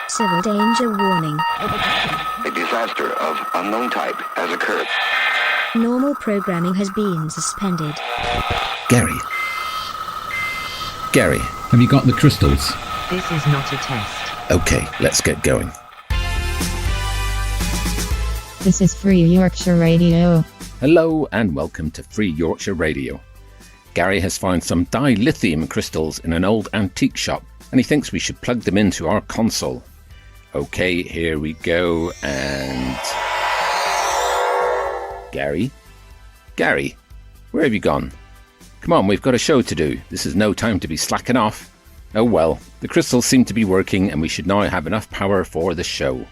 Civil danger warning. A disaster of unknown type has occurred. Normal programming has been suspended. Gary, Have you got the crystals? This is not a test. okay, let's get going. This is Free Yorkshire Radio. Hello and welcome to Free Yorkshire Radio. Gary has found some dilithium crystals in an old antique shop and he thinks we should plug them into our console. Okay, here we go, and... Gary, where have you gone? Come on, we've got a show to do. This is no time to be slacking off. Oh well, the crystals seem to be working and we should now have enough power for the show.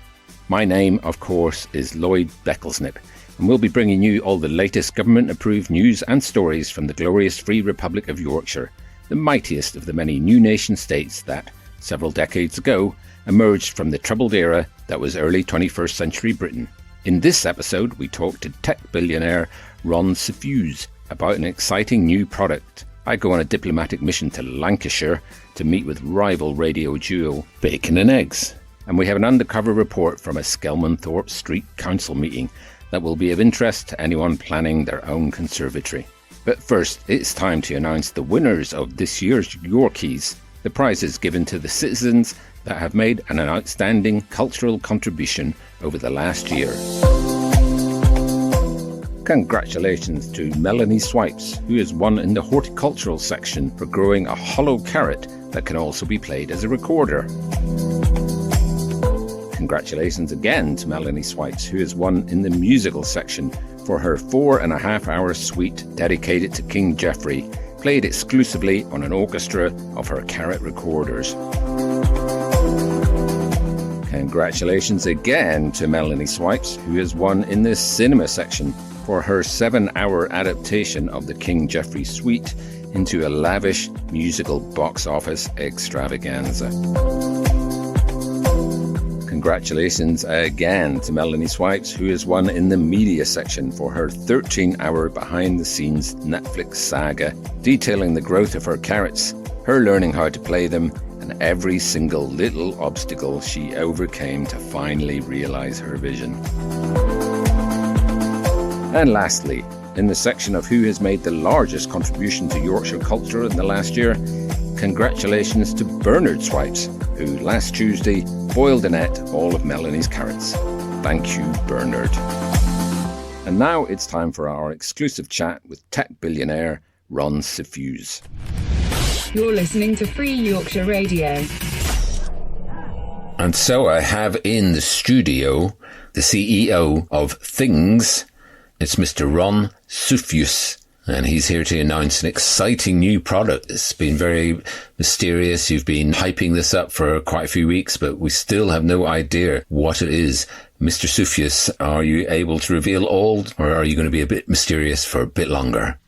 My name, of course, is Lloyd Becklesnip, and we'll be bringing you all the latest government-approved news and stories from the glorious Free Republic of Yorkshire, the mightiest of the many new nation-states that, several decades ago, emerged from the troubled era that was early 21st century Britain. In this episode, we talk to tech billionaire Ron Sufjuse about an exciting new product. I go on a diplomatic mission to Lancashire to meet with rival radio duo Bacon and Eggs. And we have an undercover report from a Skelmanthorpe Street Council meeting that will be of interest to anyone planning their own conservatory. But first, it's time to announce the winners of this year's Yorkies, the prizes given to the citizens that have made an outstanding cultural contribution over the last year. Congratulations to Melanie Swipes, who has won in the horticultural section for growing a hollow carrot that can also be played as a recorder. Congratulations again to Melanie Swipes, who has won in the musical section for her 4.5-hour suite dedicated to King Geoffrey, played exclusively on an orchestra of her carrot recorders. Congratulations again to Melanie Swipes, who has won in the cinema section for her 7-hour adaptation of the King Geoffrey suite into a lavish musical box office extravaganza. Congratulations again to Melanie Swipes, who has won in the media section for her 13-hour behind-the-scenes Netflix saga, detailing the growth of her carrots, her learning how to play them, and every single little obstacle she overcame to finally realise her vision. And lastly, in the section of who has made the largest contribution to Yorkshire culture in the last year, congratulations to Bernard Swipes, who last Tuesday boiled and ate all of Melanie's carrots. Thank you, Bernard. And now it's time for our exclusive chat with tech billionaire Ron Sufjuse. You're listening to Free Yorkshire Radio. And so I have in the studio the CEO of Things. It's Mr. Ron Sufjuse. And he's here to announce an exciting new product. It's been very mysterious. You've been hyping this up for quite a few weeks, but we still have no idea what it is. Mr. Sufjuse, are you able to reveal all, or are you going to be a bit mysterious for a bit longer?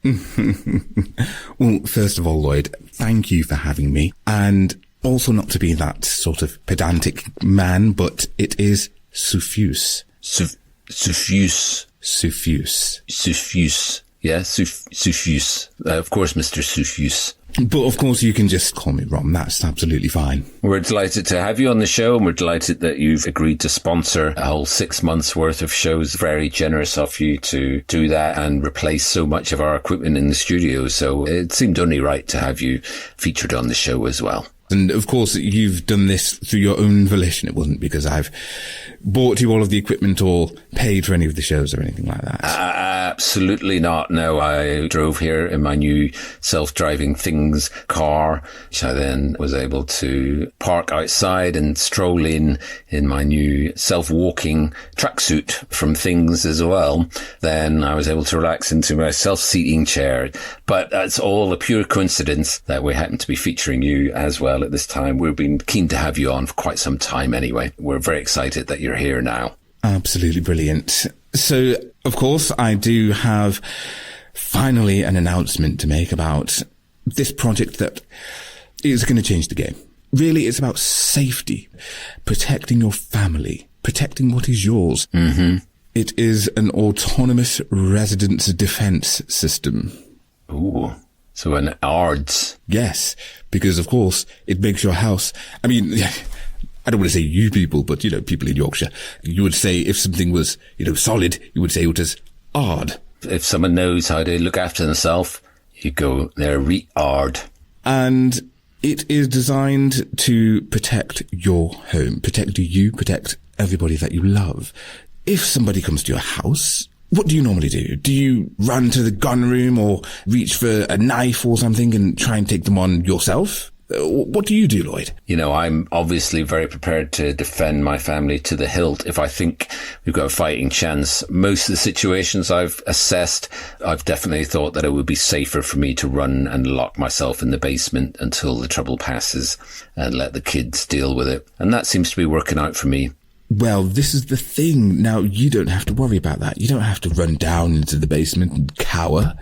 Well, first of all, Lloyd, thank you for having me. And also not to be that sort of pedantic man, but it is Sufjuse. Sufjuse. Sufjuse. Sufjuse. Yeah, Sufjuse. Of course, Mr. Sufjuse. But of course, you can just call me Ron. That's absolutely fine. We're delighted to have you on the show, and we're delighted that you've agreed to sponsor a whole 6 months worth of shows. Very generous of you to do that and replace so much of our equipment in the studio. So it seemed only right to have you featured on the show as well. And of course, you've done this through your own volition. It wasn't because I've bought you all of the equipment or paid for any of the shows or anything like that. Absolutely not. No, I drove here in my new self-driving Things car, which I then was able to park outside and stroll in my new self-walking tracksuit from Things as well. Then I was able to relax into my self-seating chair. But that's all a pure coincidence that we happen to be featuring you as well at this time. We've been keen to have you on for quite some time anyway. We're very excited that you're here now. Absolutely brilliant. So, of course, I do have finally an announcement to make about this project that is going to change the game. Really, it's about safety, protecting your family, protecting what is yours. Mm-hmm. It is an autonomous residence defense system. Ooh. So an ARDS. Yes, because of course it makes your house, I mean, I don't want to say you people, but, people in Yorkshire, you would say if something was, solid, you would say it was hard. If someone knows how to look after themselves, you go, they're re-hard. And it is designed to protect your home, protect you, protect everybody that you love. If somebody comes to your house, what do you normally do? Do you run to the gun room or reach for a knife or something and try and take them on yourself? What do you do, Lloyd? I'm obviously very prepared to defend my family to the hilt if I think we've got a fighting chance. Most of the situations I've assessed, I've definitely thought that it would be safer for me to run and lock myself in the basement until the trouble passes and let the kids deal with it. And that seems to be working out for me. Well, this is the thing. Now, you don't have to worry about that. You don't have to run down into the basement and cower.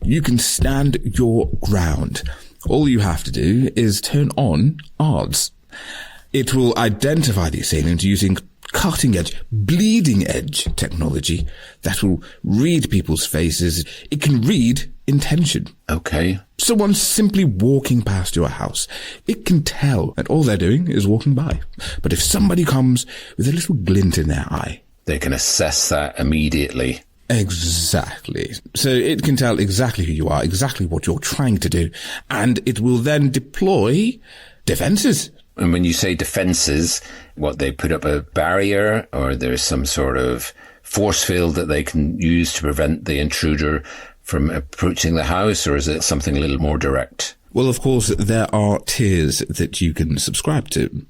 You can stand your ground. All you have to do is turn on ARDS. It will identify the assailant using cutting-edge, bleeding-edge technology that will read people's faces. It can read intention. Okay. Someone's simply walking past your house. It can tell that all they're doing is walking by. But if somebody comes with a little glint in their eye, they can assess that immediately. Exactly. So it can tell exactly who you are, exactly what you're trying to do, and it will then deploy defenses. And when you say defenses, what, they put up a barrier, or there's some sort of force field that they can use to prevent the intruder from approaching the house, or is it something a little more direct? Well, of course, there are tiers that you can subscribe to.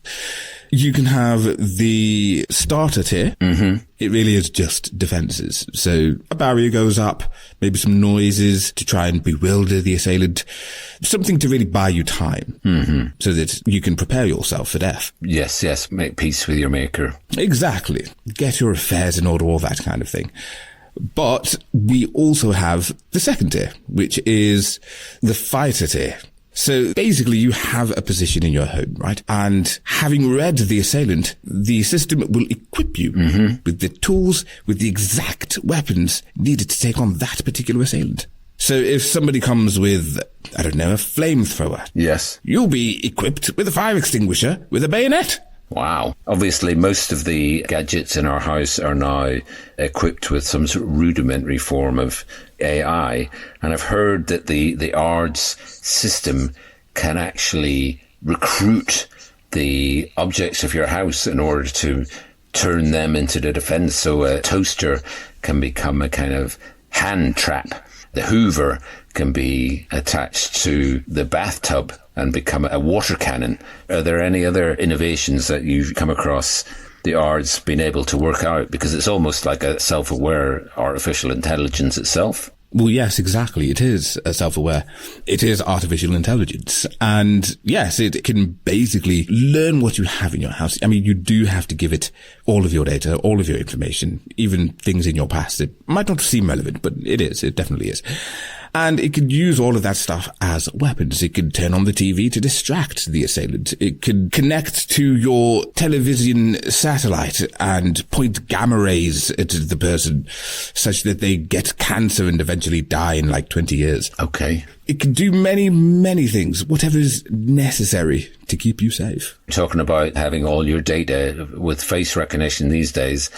You can have the starter tier. Mm-hmm. It really is just defenses. So a barrier goes up, maybe some noises to try and bewilder the assailant, something to really buy you time, so that you can prepare yourself for death. Yes, make peace with your maker. Exactly. Get your affairs in order, all that kind of thing. But we also have the second tier, which is the fighter tier. So basically you have a position in your home, right? And having read the assailant, the system will equip you with the tools, with the exact weapons needed to take on that particular assailant. So if somebody comes with, a flamethrower. Yes. You'll be equipped with a fire extinguisher with a bayonet. Wow. Obviously, most of the gadgets in our house are now equipped with some sort of rudimentary form of AI. And I've heard that the ARDS system can actually recruit the objects of your house in order to turn them into the defense. So a toaster can become a kind of hand trap. The Hoover can be attached to the bathtub and become a water cannon. Are there any other innovations that you've come across the ARDS being able to work out? Because it's almost like a self-aware artificial intelligence itself. Well, yes, exactly. It is self-aware. It is artificial intelligence. And yes, it can basically learn what you have in your house. I mean, you do have to give it all of your data, all of your information, even things in your past. It might not seem relevant, but it is. It definitely is. And it could use all of that stuff as weapons. It could turn on the TV to distract the assailant. It could connect to your television satellite and point gamma rays at the person such that they get cancer and eventually die in like 20 years. Okay. It can do many, many things, whatever is necessary to keep you safe. Talking about having all your data with face recognition these days,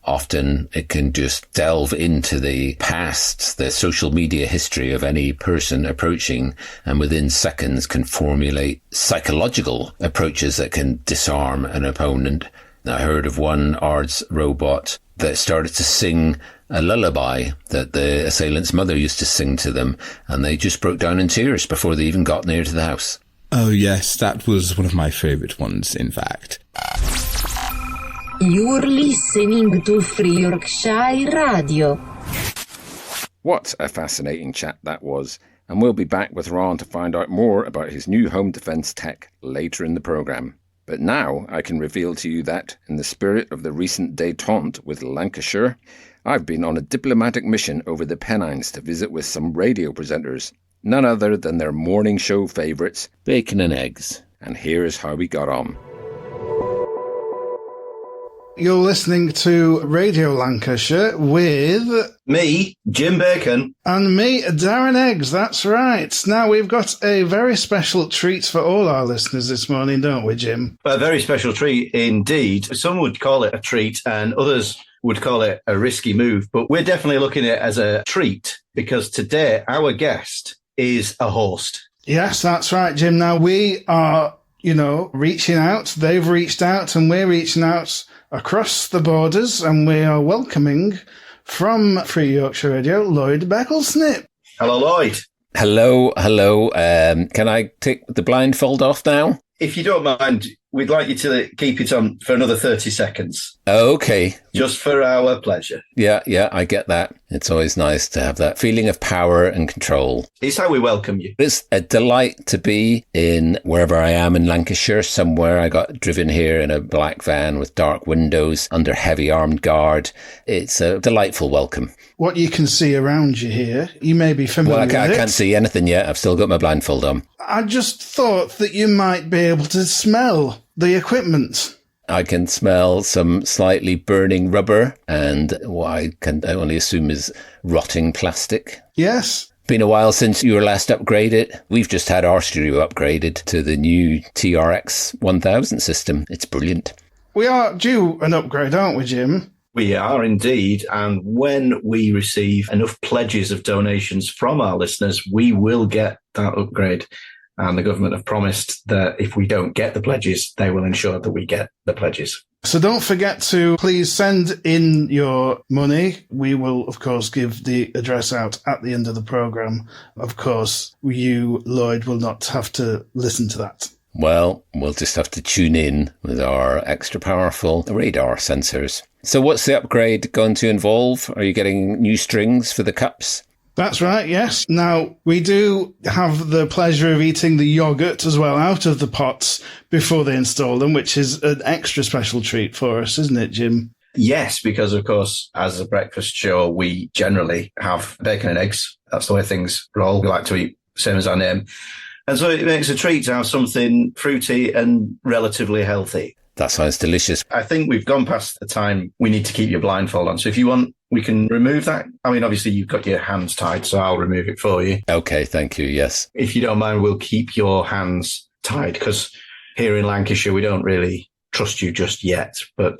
often it can just delve into the past, the social media history of any person approaching, and within seconds can formulate psychological approaches that can disarm an opponent. I heard of one ARDS robot that started to sing a lullaby that the assailant's mother used to sing to them, and they just broke down in tears before they even got near to the house. Oh yes, that was one of my favourite ones, in fact. You're listening to Free Yorkshire Radio. What a fascinating chat that was. And we'll be back with Ron to find out more about his new home defence tech later in the programme. But now I can reveal to you that, in the spirit of the recent détente with Lancashire, I've been on a diplomatic mission over the Pennines to visit with some radio presenters, none other than their morning show favourites, Bacon and Eggs. And here is how we got on. You're listening to Radio Lancashire with me, Jim Bacon. And me, Darren Eggs. That's right. Now, we've got a very special treat for all our listeners this morning, don't we, Jim? A very special treat indeed. Some would call it a treat and others would call it a risky move, but we're definitely looking at it as a treat because today our guest is a host. Yes, that's right, Jim. Now, we are, reaching out. They've reached out and we're reaching out across the borders, and we are welcoming from Free Yorkshire Radio, Lloyd Becklesnip. Hello, Lloyd. Hello. Can I take the blindfold off now? If you don't mind, we'd like you to keep it on for another 30 seconds. Okay. Just for our pleasure. Yeah, I get that. It's always nice to have that feeling of power and control. It's how we welcome you. It's a delight to be in wherever I am in Lancashire, somewhere. I got driven here in a black van with dark windows under heavy armed guard. It's a delightful welcome. What you can see around you here, you may be familiar with it. I can't see anything yet. I've still got my blindfold on. I just thought that you might be able to smell the equipment. I can smell some slightly burning rubber and what I can only assume is rotting plastic. Yes. Been a while since you were last upgraded. We've just had our studio upgraded to the new TRX 1000 system. It's brilliant. We are due an upgrade, aren't we, Jim? We are indeed. And when we receive enough pledges of donations from our listeners, we will get that upgrade. And the government have promised that if we don't get the pledges, they will ensure that we get the pledges. So don't forget to please send in your money. We will, of course, give the address out at the end of the programme. Of course, you, Lloyd, will not have to listen to that. Well, we'll just have to tune in with our extra powerful radar sensors. So what's the upgrade going to involve? Are you getting new strings for the cups? That's right, yes. Now, we do have the pleasure of eating the yoghurt as well out of the pots before they install them, which is an extra special treat for us, isn't it, Jim? Yes, because, of course, as a breakfast show, we generally have bacon and eggs. That's the way things roll. We like to eat, same as our name. And so it makes a treat to have something fruity and relatively healthy. That sounds delicious. I think we've gone past the time we need to keep your blindfold on. So if you want, we can remove that. I mean, obviously, you've got your hands tied, so I'll remove it for you. Okay, thank you, yes. If you don't mind, we'll keep your hands tied, because here in Lancashire, we don't really trust you just yet. But,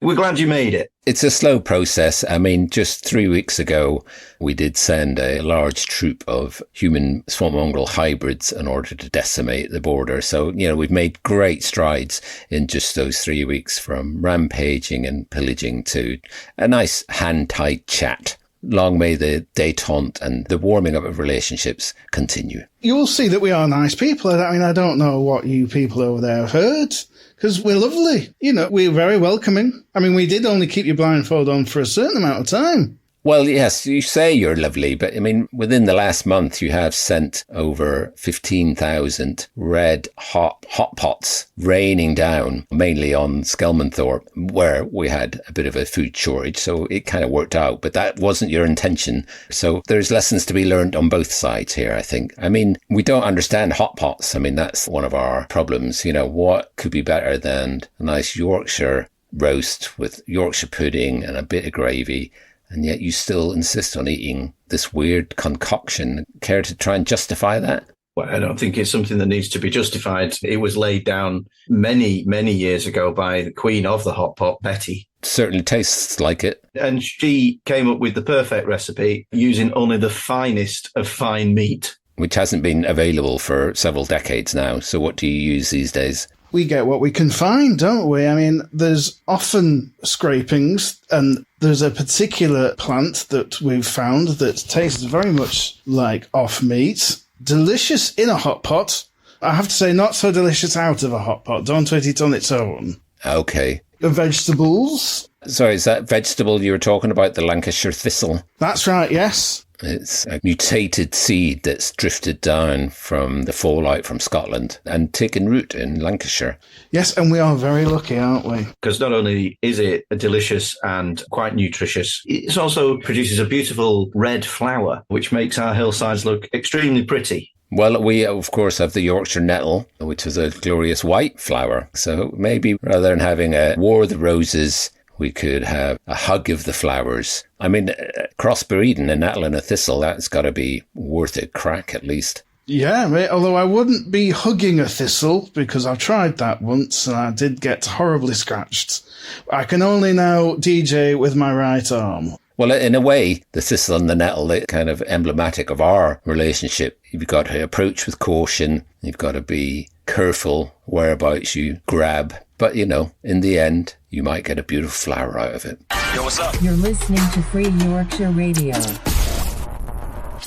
we're glad you made it. It's a slow process. I mean, just 3 weeks ago, we did send a large troop of human swamp mongrel hybrids in order to decimate the border. So, we've made great strides in just those 3 weeks, from rampaging and pillaging to a nice hand-tight chat. Long may the détente and the warming up of relationships continue. You will see that we are nice people. I don't know what you people over there have heard, because we're lovely. We're very welcoming. I mean, we did only keep your blindfold on for a certain amount of time. Well, yes, you say you're lovely, but I mean, within the last month, you have sent over 15,000 red hot pots raining down, mainly on Skelmanthorpe, where we had a bit of a food shortage. So it kind of worked out, but that wasn't your intention. So there's lessons to be learned on both sides here, I think. I mean, we don't understand hot pots. I mean, that's one of our problems. What could be better than a nice Yorkshire roast with Yorkshire pudding and a bit of gravy? And yet you still insist on eating this weird concoction. Care to try and justify that? Well, I don't think it's something that needs to be justified. It was laid down many, many years ago by the queen of the hot pot, Betty. Certainly tastes like it. And she came up with the perfect recipe using only the finest of fine meat. Which hasn't been available for several decades now. So what do you use these days? We get what we can find, don't we? I mean, there's often scrapings, and there's a particular plant that we've found that tastes very much like off meat. Delicious in a hot pot. I have to say, not so delicious out of a hot pot. Don't eat it on its own. Okay. The vegetables. Sorry, is that vegetable you were talking about, the Lancashire thistle? That's right, yes. It's a mutated seed that's drifted down from the fallout from Scotland and taken root in Lancashire. Yes, and we are very lucky, aren't we? Because not only is it delicious and quite nutritious, it also produces a beautiful red flower, which makes our hillsides look extremely pretty. Well, we, of course, have the Yorkshire nettle, which is a glorious white flower. So maybe rather than having a War of the Roses, we could have a hug of the flowers. I mean, crossbreeding a nettle and a thistle, that's got to be worth a crack at least. Yeah, mate, although I wouldn't be hugging a thistle, because I've tried that once and I did get horribly scratched. I can only now DJ with my right arm. Well, in a way, the thistle and the nettle are kind of emblematic of our relationship. You've got to approach with caution. You've got to be careful whereabouts you grab. But, you know, in the end, you might get a beautiful flower out of it. Yo, what's up? You're listening to Free Yorkshire Radio.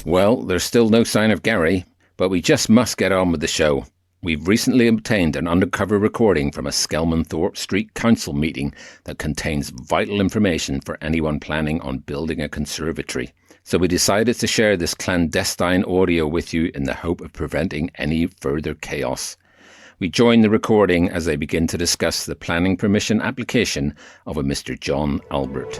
Well, there's still no sign of Gary, but we just must get on with the show. We've recently obtained an undercover recording from a Skelmanthorpe Street Council meeting that contains vital information for anyone planning on building a conservatory. So we decided to share this clandestine audio with you in the hope of preventing any further chaos. We join the recording as they begin to discuss the planning permission application of a Mr. John Albert.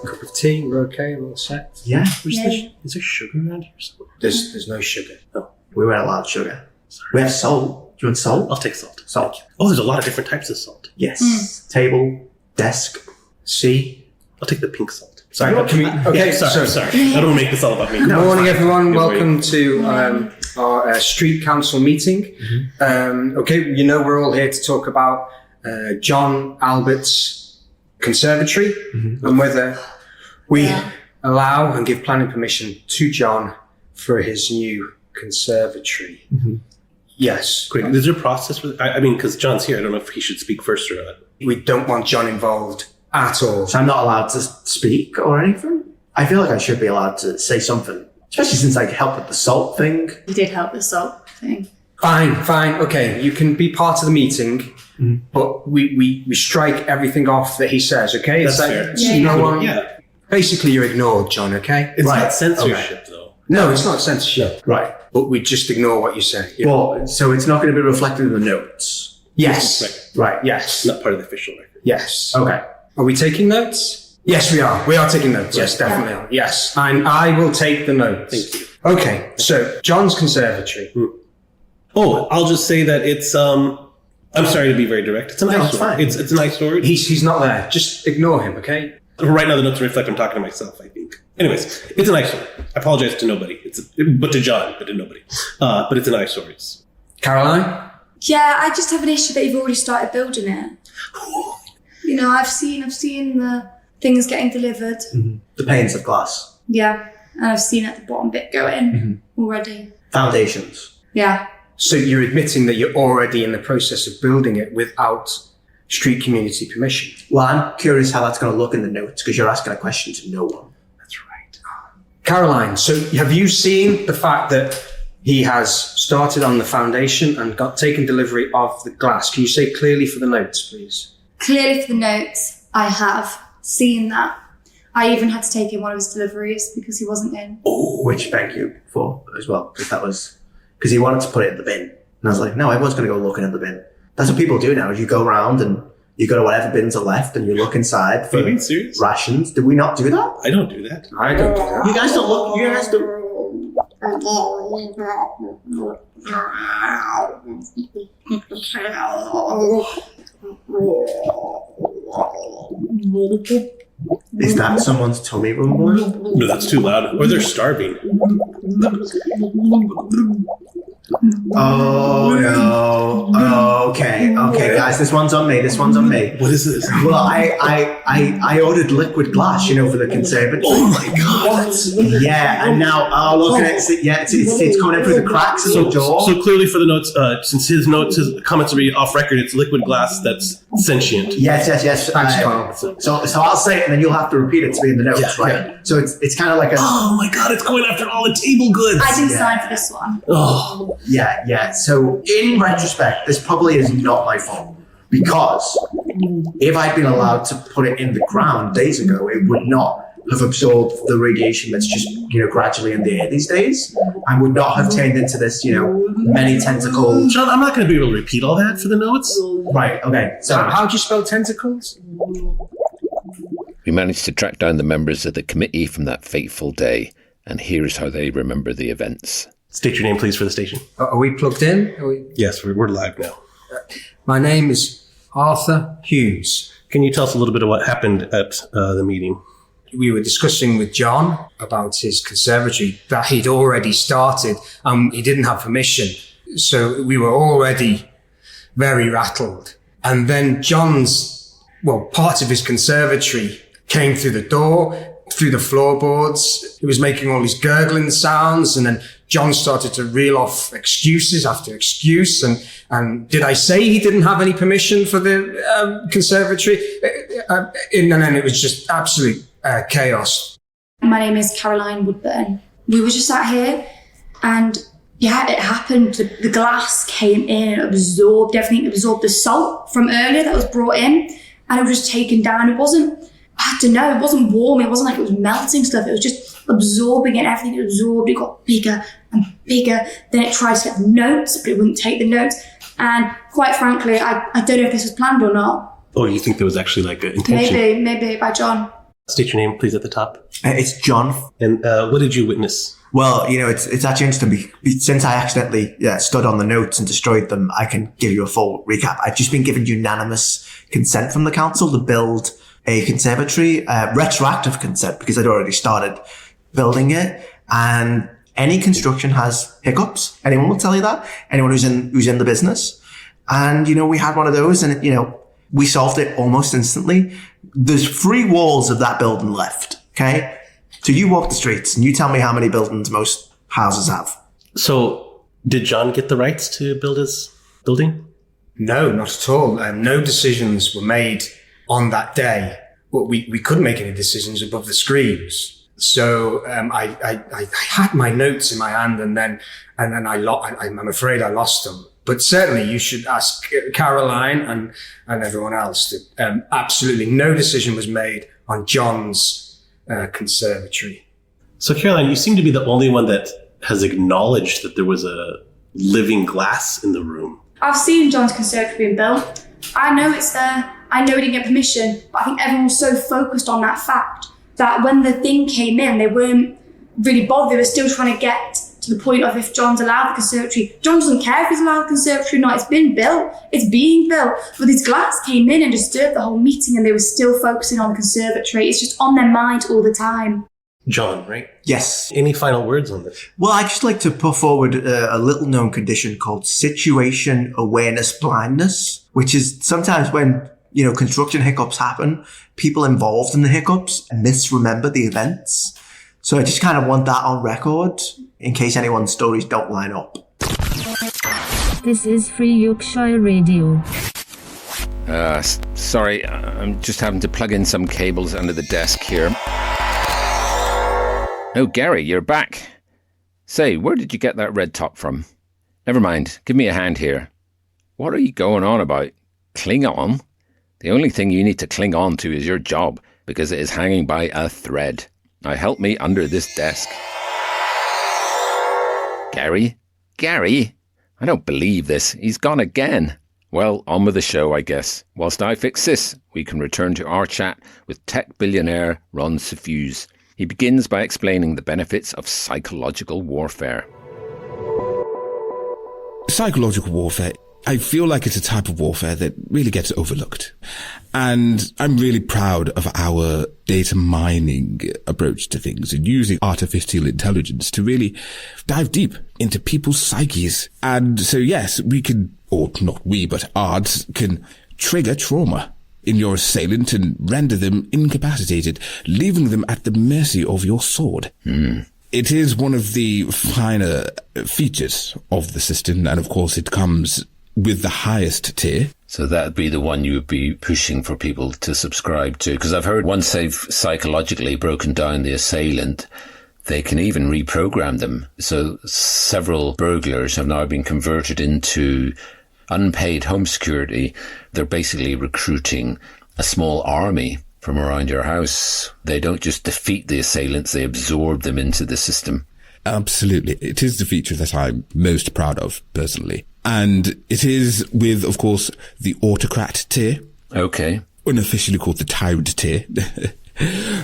Cup of tea, we're okay, we're all set. Yeah. Is there sugar around here somewhere? There's no sugar. No. We weren't allowed sugar. Sorry. We have salt. Do you want salt? I'll take salt. Salt. Oh, there's a lot of different types of salt. Yes. Table, desk, C. I'll take the pink salt. Sorry. Sorry. I don't want to make this all about me. Good morning, everyone. Welcome to our street council meeting. Mm-hmm. Okay, we're all here to talk about John Albert's conservatory and whether we allow and give planning permission to John for his new conservatory. Mm-hmm. Yes. Great. Is there a process for I mean, because John's here, I don't know if he should speak first or not. We don't want John involved at all. So I'm not allowed to speak or anything? I feel like I should be allowed to say something, especially since I helped with the salt thing. You did help with the salt thing. Fine. Okay, you can be part of the meeting, but we strike everything off that he says, okay? That's fair. Yeah. Basically, you're ignored, John, okay? It's not censorship, though. No, it's not censorship. Right. But we just ignore what you say. Yeah. Well, so it's not going to be reflected in the notes? Yes. Right, yes. Not part of the official record. Yes. Okay. Are we taking notes? Yes, we are. We are taking notes. Yes, definitely are. Yes. And I will take the notes. Thank you. Okay, so John's conservatory. Oh, I'll just say that it's, I'm sorry to be very direct. It's an eyesore. It's an eyesore. He's not there. Just ignore him, okay? Right now the notes reflect I'm talking to myself, I think. Anyways, it's an eyesore. I apologize to nobody. But to John, but to nobody. But it's an eyesore. Caroline? Yeah, I just have an issue that you've already started building it. I've seen the things getting delivered. Mm-hmm. The panes of glass. Yeah, and I've seen at the bottom bit go in already. Foundations. Yeah. So you're admitting that you're already in the process of building it without street community permission? Well, I'm curious how that's going to look in the notes because you're asking a question to no one. That's right. Caroline, so have you seen the fact that he has started on the foundation and taken delivery of the glass? Can you say clearly for the notes, please? Clearly for the notes, I have seen that. I even had to take in one of his deliveries because he wasn't in. Oh, which thank you for as well, because he wanted to put it in the bin. And I was like, no, everyone's going to go looking in the bin. That's what people do now. You go around and you go to whatever bins are left and you look inside for rations. Did we not do that? I don't do that. I don't do that. You guys don't look. You guys don't. Is that someone's tummy rumbling? No, that's too loud. Or they're starving. Oh no. Okay, guys, this one's on me. What is this? Well, I ordered liquid glass, for the conservatory. Oh my god. Yeah, and now looking at it, it's coming in through the cracks of the door. So clearly for the notes, since his comments are off record, it's liquid glass that's sentient. Yes. Thanks, Carl. So I'll say it and then you'll have to repeat it to me in the notes, right? Yeah. So it's kind of like oh my god, it's going after all the table goods. I didn't sign for this one. Oh. Yeah. So in retrospect, this probably is not my fault because if I'd been allowed to put it in the ground days ago, it would not have absorbed the radiation that's just, gradually in the air these days and would not have turned into this, many tentacles. John, I'm not going to be able to repeat all that for the notes. Right, okay. So how do you spell tentacles? We managed to track down the members of the committee from that fateful day. and here's how they remember the events. State your name, please, for the station. Are we plugged in? Yes, we're live now. My name is Arthur Hughes. Can you tell us a little bit of what happened at the meeting? We were discussing with John about his conservatory that he'd already started and he didn't have permission. So we were already very rattled. And then part of his conservatory came through the door, through the floorboards. He was making all these gurgling sounds, and then John started to reel off excuses after excuse. And did I say he didn't have any permission for the conservatory? And then it was just absolute chaos. My name is Caroline Woodburn. We were just sat here, and yeah, it happened. The glass came in and absorbed everything. It absorbed the salt from earlier that was brought in, and it was just taken down. It wasn't warm. It wasn't like it was melting stuff. It was just absorbing it. Everything it absorbed, it got bigger and bigger. Then it tried to get the notes, but it wouldn't take the notes. And quite frankly, I don't know if this was planned or not. Oh, you think there was actually like an intention? Maybe by John. State your name, please, at the top. It's John. And what did you witness? Well, it's actually interesting. Since I accidentally stood on the notes and destroyed them, I can give you a full recap. I've just been given unanimous consent from the council to build a conservatory, retroactive consent, because I'd already started building it. And any construction has hiccups. Anyone will tell you that. Anyone who's in the business. And, we had one of those, and, we solved it almost instantly. There's 3 walls of that building left. Okay. So you walk the streets and you tell me how many buildings most houses have. So did John get the rights to build his building? No, not at all. No decisions were made on that day. Well, we couldn't make any decisions above the screams. So I had my notes in my hand, and then I'm afraid I lost them. But certainly you should ask Caroline and everyone else that absolutely no decision was made on John's conservatory. So Caroline, you seem to be the only one that has acknowledged that there was a living glass in the room. I've seen John's conservatory being built. I know it's there. I know he didn't get permission. But I think everyone was so focused on that fact that when the thing came in, they weren't really bothered. They were still trying to get to the point of if John's allowed the conservatory. John doesn't care if he's allowed the conservatory or not. It's been built. It's being built. But this glass came in and disturbed the whole meeting, and they were still focusing on the conservatory. It's just on their mind all the time. John, right? Yes. Any final words on this? Well, I'd just like to put forward a little known condition called situation awareness blindness, which is sometimes when, construction hiccups happen, people involved in the hiccups misremember the events. So I just kind of want that on record in case anyone's stories don't line up. This is Free Yorkshire Radio. Sorry, I'm just having to plug in some cables under the desk here. Oh, Gary, you're back. Say, where did you get that red top from? Never mind, give me a hand here. What are you going on about? Cling on? The only thing you need to cling on to is your job, because it is hanging by a thread. Now help me under this desk. Gary? I don't believe this. He's gone again. Well, on with the show, I guess. Whilst I fix this, we can return to our chat with tech billionaire Ron Sufjuse. He begins by explaining the benefits of psychological warfare. Psychological warfare, I feel like it's a type of warfare that really gets overlooked. And I'm really proud of our data mining approach to things and using artificial intelligence to really dive deep into people's psyches. And so, yes, we can, or not we, but ARDs can trigger trauma in your assailant and render them incapacitated, leaving them at the mercy of your sword. It is one of the finer features of the system, and of course it comes with the highest tier. So that'd be the one you would be pushing for people to subscribe to. Because I've heard once they've psychologically broken down the assailant, they can even reprogram them. So several burglars have now been converted into unpaid home security. They're basically recruiting a small army from around your house. They don't just defeat the assailants, they absorb them into the system. Absolutely. It is the feature that I'm most proud of, personally. And it is with, of course, the autocrat tier. Okay. Unofficially called the tyrant tier.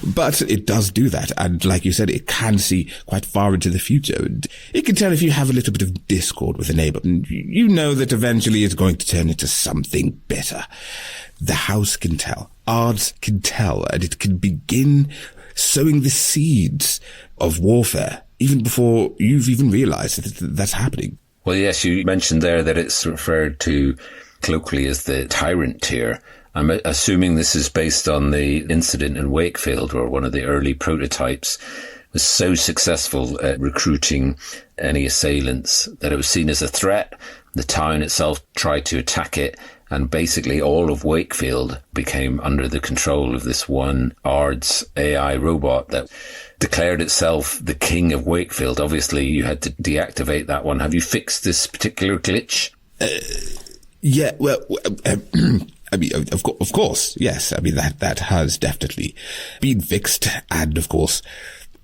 But it does do that. And like you said, it can see quite far into the future. And it can tell if you have a little bit of discord with a neighbor. And you know that eventually it's going to turn into something better. The house can tell. Ards can tell. And it can begin sowing the seeds of warfare even before you've even realized that that's happening. Well, yes, you mentioned there that it's referred to colloquially as the tyrant tier. I'm assuming this is based on the incident in Wakefield, where one of the early prototypes was so successful at recruiting any assailants that it was seen as a threat. The town itself tried to attack it, and basically all of Wakefield became under the control of this one ARDS AI robot that declared itself the king of Wakefield. Obviously, you had to deactivate that one. Have you fixed this particular glitch? Yeah, well, I mean, of course, yes. I mean, that has definitely been fixed. And of course,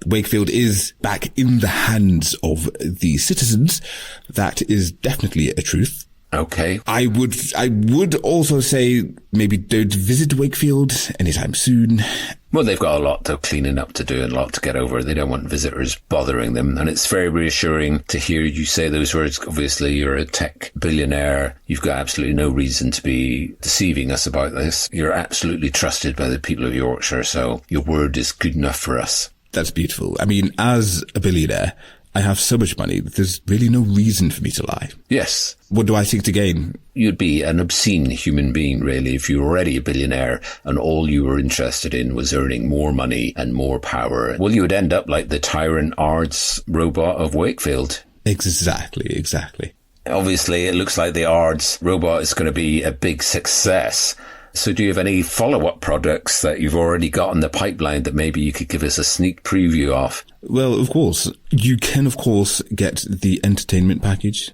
Wakefield is back in the hands of the citizens. That is definitely a truth. Okay. I would also say maybe don't visit Wakefield anytime soon. Well, they've got a lot of cleaning up to do and a lot to get over. They don't want visitors bothering them. And it's very reassuring to hear you say those words. Obviously, you're a tech billionaire. You've got absolutely no reason to be deceiving us about this. You're absolutely trusted by the people of Yorkshire. So your word is good enough for us. That's beautiful. I mean, as a billionaire, I have so much money that there's really no reason for me to lie. Yes. What do I seek to gain? You'd be an obscene human being, really, if you were already a billionaire and all you were interested in was earning more money and more power. Well, you would end up like the tyrant ARDS robot of Wakefield. Exactly. Obviously, it looks like the ARDS robot is going to be a big success. So do you have any follow-up products that you've already got in the pipeline that maybe you could give us a sneak preview of? Well, of course. You can, of course, get the entertainment package.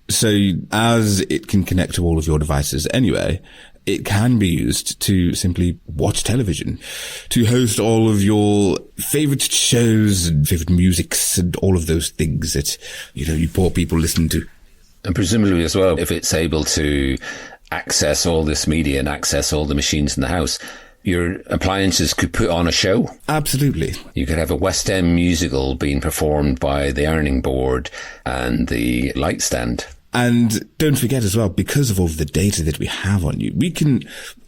So as it can connect to all of your devices anyway, it can be used to simply watch television, to host all of your favorite shows and favorite musics and all of those things that, you poor people listen to. And presumably as well, if it's able to access all this media and access all the machines in the house, your appliances could put on a show. Absolutely. You could have a West End musical being performed by the ironing board and the light stand. And don't forget as well, because of all of the data that we have on you, we can,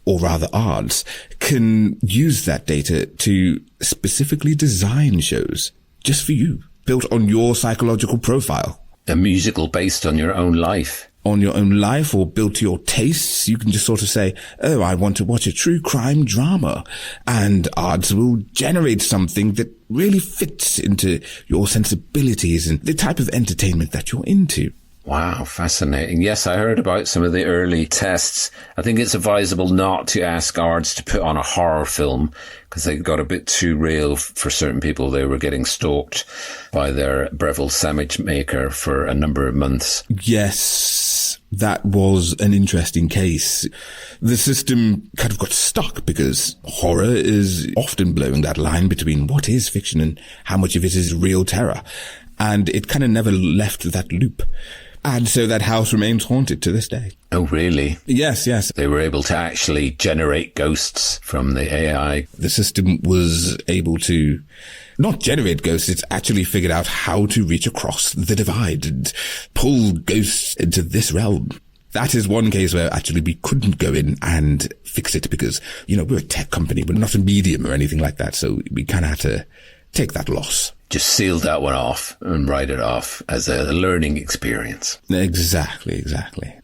or rather ARDS, can use that data to specifically design shows just for you, built on your psychological profile. A musical based on your own life. On your own life, or built to your tastes. You can just sort of say, oh, I want to watch a true crime drama. And ARDS will generate something that really fits into your sensibilities and the type of entertainment that you're into. Wow, fascinating. Yes, I heard about some of the early tests. I think it's advisable not to ask ARDS to put on a horror film because they got a bit too real for certain people. They were getting stalked by their Breville sandwich maker for a number of months. Yes, that was an interesting case. The system kind of got stuck because horror is often blowing that line between what is fiction and how much of it is real terror. And it kind of never left that loop. And so that house remains haunted to this day. Oh, really? Yes. They were able to actually generate ghosts from the AI. The system was able to not generate ghosts, it's actually figured out how to reach across the divide and pull ghosts into this realm. That is one case where actually we couldn't go in and fix it because, we're a tech company, we're not a medium or anything like that. So we kind of had to take that loss. Just sealed that one off and write it off as a learning experience. Exactly.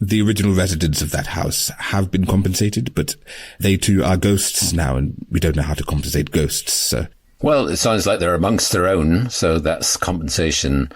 The original residents of that house have been compensated, but they too are ghosts now, and we don't know how to compensate ghosts, so. Well, it sounds like they're amongst their own, so that's compensation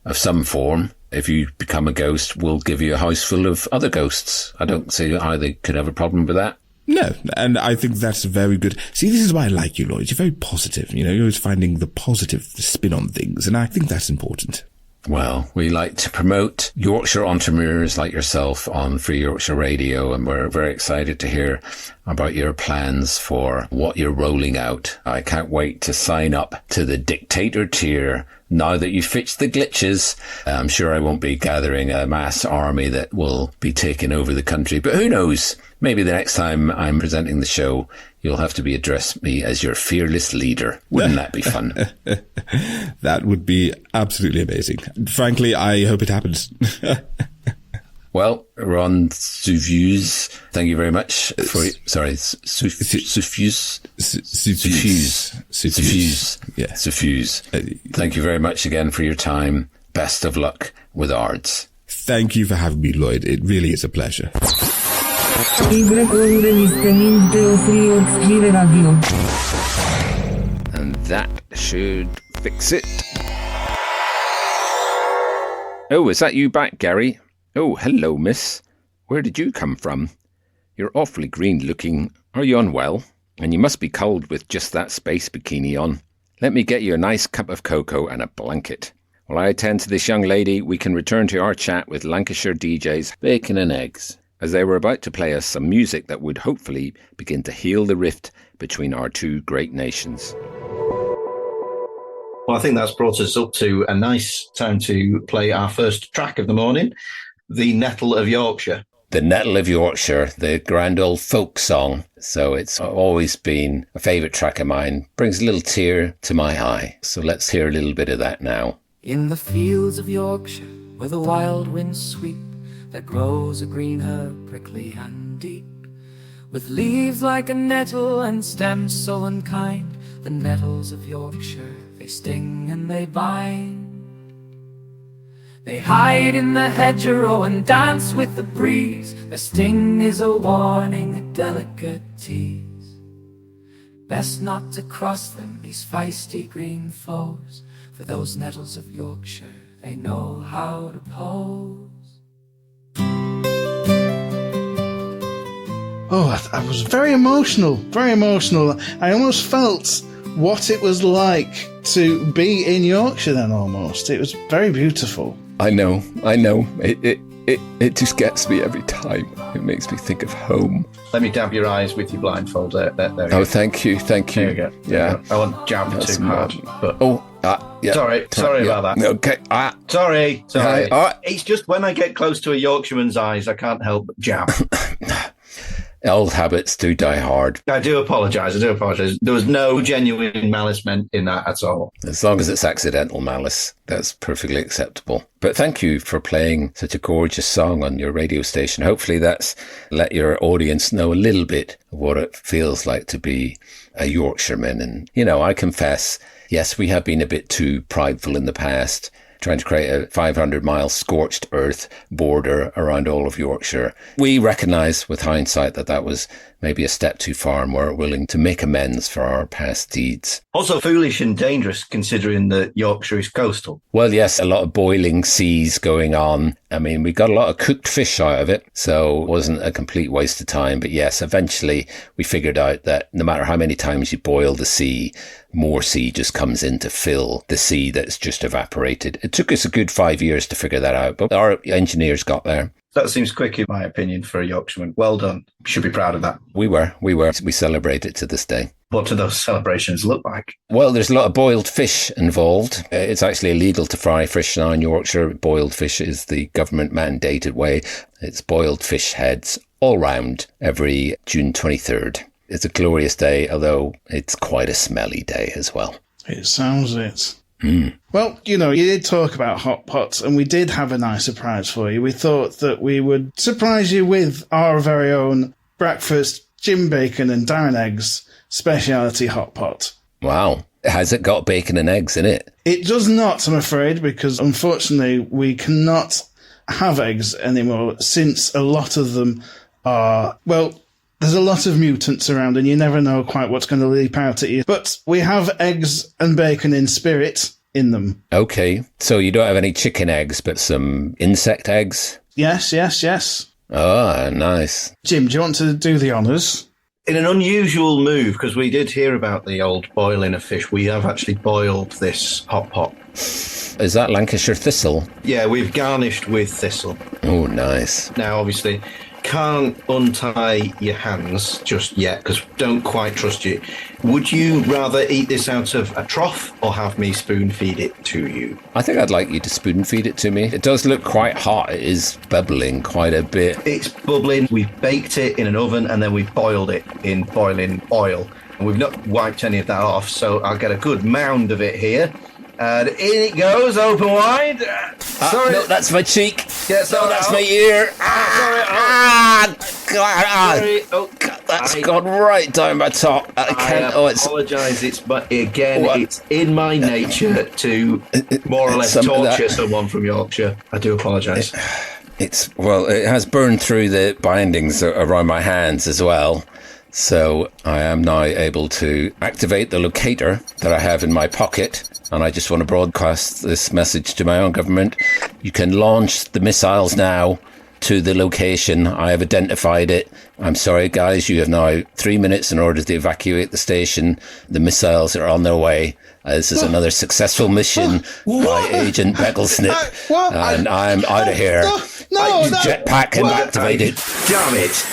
of some form. If you become a ghost, we'll give you a house full of other ghosts. I don't see how they could have a problem with that. No, and I think that's very good. See, this is why I like you, Lloyd. You're very positive. You're always finding the positive spin on things, and I think that's important. Well, we like to promote Yorkshire entrepreneurs like yourself on Free Yorkshire Radio, and we're very excited to hear about your plans for what you're rolling out. I can't wait to sign up to the Dictator tier Now that you've fixed the glitches, I'm sure I won't be gathering a mass army that will be taking over the country. But who knows? Maybe the next time I'm presenting the show, you'll have to address me as your fearless leader. Wouldn't that be fun? That would be absolutely amazing. Frankly, I hope it happens. Well, Ron Sufjuse, thank you very much for... Sorry, Sufjuse? Sufjuse. Yeah. Sufjuse. Thank you very much again for your time. Best of luck with ARDS. Thank you for having me, Lloyd. It really is a pleasure. And that should fix it. Oh, is that you back, Gary? Oh, hello, miss. Where did you come from? You're awfully green looking. Are you unwell? And you must be cold with just that space bikini on. Let me get you a nice cup of cocoa and a blanket. While I attend to this young lady, we can return to our chat with Lancashire DJs Bacon and Eggs, as they were about to play us some music that would hopefully begin to heal the rift between our two great nations. Well, I think that's brought us up to a nice time to play our first track of the morning, The Nettle of Yorkshire. The Nettle of Yorkshire, the grand old folk song. So it's always been a favourite track of mine. Brings a little tear to my eye. So let's hear a little bit of that now. In the fields of Yorkshire, where the wild winds sweep, there grows a green herb, prickly and deep, with leaves like a nettle and stems so unkind. The nettles of Yorkshire, they sting and they bind. They hide in the hedgerow and dance with the breeze. Their sting is a warning, a delicate tease. Best not to cross them, these feisty green foes, for those nettles of Yorkshire, they know how to pose. Oh, I was very emotional, very emotional. I almost felt what it was like to be in Yorkshire then, almost. It was very beautiful. I know. It just gets me every time. It makes me think of home. Let me dab your eyes with your blindfold. There oh, thank you. There you go. Yeah. I won't jab too hard. But yeah. Sorry about that. Okay. Sorry. It's just when I get close to a Yorkshireman's eyes, I can't help but jab. Old habits do die hard. I do apologise. There was no genuine malice meant in that at all. As long as it's accidental malice, that's perfectly acceptable. But thank you for playing such a gorgeous song on your radio station. Hopefully that's let your audience know a little bit of what it feels like to be a Yorkshireman. And, I confess, yes, we have been a bit too prideful in the past, trying to create a 500-mile scorched earth border around all of Yorkshire. We recognise with hindsight that was maybe a step too far and we're willing to make amends for our past deeds. Also foolish and dangerous considering that Yorkshire is coastal. Well, yes, a lot of boiling seas going on. I mean, we got a lot of cooked fish out of it, so it wasn't a complete waste of time. But yes, eventually we figured out that no matter how many times you boil the sea, more sea just comes in to fill the sea that's just evaporated. It took us a good 5 years to figure that out, but our engineers got there. That seems quick, in my opinion, for a Yorkshireman. Well done. Should be proud of that. We were. We celebrate it to this day. What do those celebrations look like? Well, there's a lot of boiled fish involved. It's actually illegal to fry fish now in Yorkshire. Boiled fish is the government mandated way. It's boiled fish heads all round every June 23rd. It's a glorious day, although it's quite a smelly day as well. It sounds it. Mm. Well, you did talk about hot pots, and we did have a nice surprise for you. We thought that we would surprise you with our very own breakfast Jim Bacon and Darren Eggs speciality hot pot. Wow. Has it got bacon and eggs in it? It does not, I'm afraid, because unfortunately we cannot have eggs anymore since a lot of them are, well, there's a lot of mutants around and you never know quite what's going to leap out at you. But we have eggs and bacon in spirit in them. Okay. So you don't have any chicken eggs, but some insect eggs? Yes. Ah, nice. Jim, do you want to do the honours? In an unusual move, because we did hear about the old boiling of fish, we have actually boiled this hot pot. Is that Lancashire thistle? Yeah, we've garnished with thistle. Oh, nice. Now, obviously, can't untie your hands just yet because don't quite trust you. Would you rather eat this out of a trough or have me spoon feed it to you? I think I'd like you to spoon feed it to me. It does look quite hot. It is bubbling quite a bit. It's bubbling. We've baked it in an oven and then we've boiled it in boiling oil. And we've not wiped any of that off, so I'll get a good mound of it here. And in it goes, open wide. Sorry. No, that's my cheek. Yes, no, that's my ear. Sorry. Oh, that's gone right down my top. I can't. Apologise. It's in my nature to more or less torture someone from Yorkshire. I do apologise. It has burned through the bindings around my hands as well. So I am now able to activate the locator that I have in my pocket. And I just want to broadcast this message to my own government. You can launch the missiles now to the location. I have identified it. I'm sorry, guys. You have now 3 minutes in order to evacuate the station. The missiles are on their way. This is another successful mission by Agent Becklesnip. And I'm out of here. Jetpack and activated. Damn it.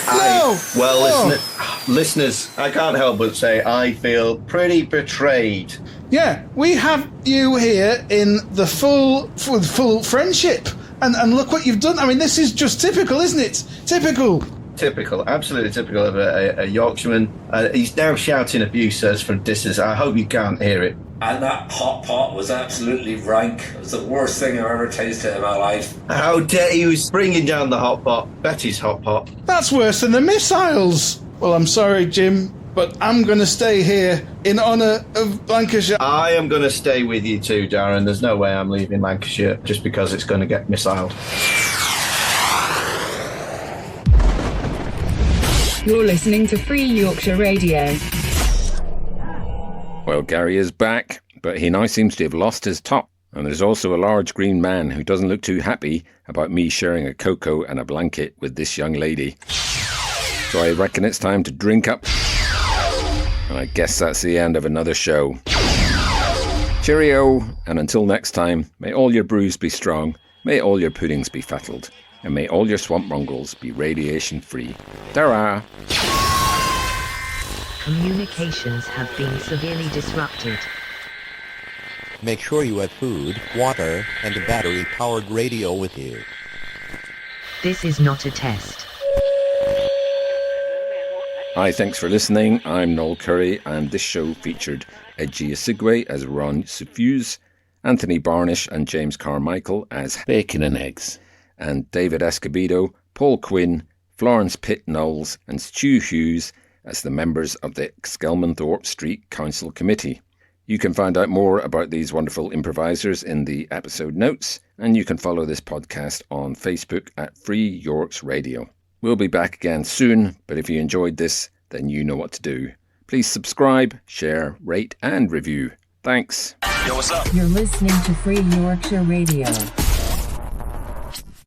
Listeners, I can't help but say I feel pretty betrayed. Yeah, we have you here in the full friendship. And look what you've done. I mean, this is just typical, isn't it? Typical. Typical, absolutely typical of a Yorkshireman. He's now shouting abuse at us from distance. I hope you can't hear it. And that hot pot was absolutely rank. It was the worst thing I've ever tasted in my life. How dare he was bringing down the hot pot, Betty's hot pot. That's worse than the missiles. Well, I'm sorry, Jim, but I'm going to stay here in honour of Lancashire. I am going to stay with you too, Darren. There's no way I'm leaving Lancashire just because it's going to get missiled. You're listening to Free Yorkshire Radio. Well, Gary is back, but he now seems to have lost his top. And there's also a large green man who doesn't look too happy about me sharing a cocoa and a blanket with this young lady. So I reckon it's time to drink up. And I guess that's the end of another show. Cheerio, and until next time, may all your brews be strong, may all your puddings be fettled, and may all your swamp mongrels be radiation-free. Ta-ra! Communications have been severely disrupted. Make sure you have food, water, and a battery-powered radio with you. This is not a test. Hi, thanks for listening. I'm Noel Curry, and this show featured Edgy Osigwe as Ron Sufjuse, Anthony Barnish and James Carmichael as Bacon and Eggs, and David Escobedo, Paul Quinn, Florence Pitt Knowles and Stu Hughes as the members of the Skelmanthorpe Street Council Committee. You can find out more about these wonderful improvisers in the episode notes, and you can follow this podcast on Facebook at Free Yorks Radio. We'll be back again soon, but if you enjoyed this, then you know what to do. Please subscribe, share, rate and review. Thanks. Yo, what's up? You're listening to Free Yorkshire Radio.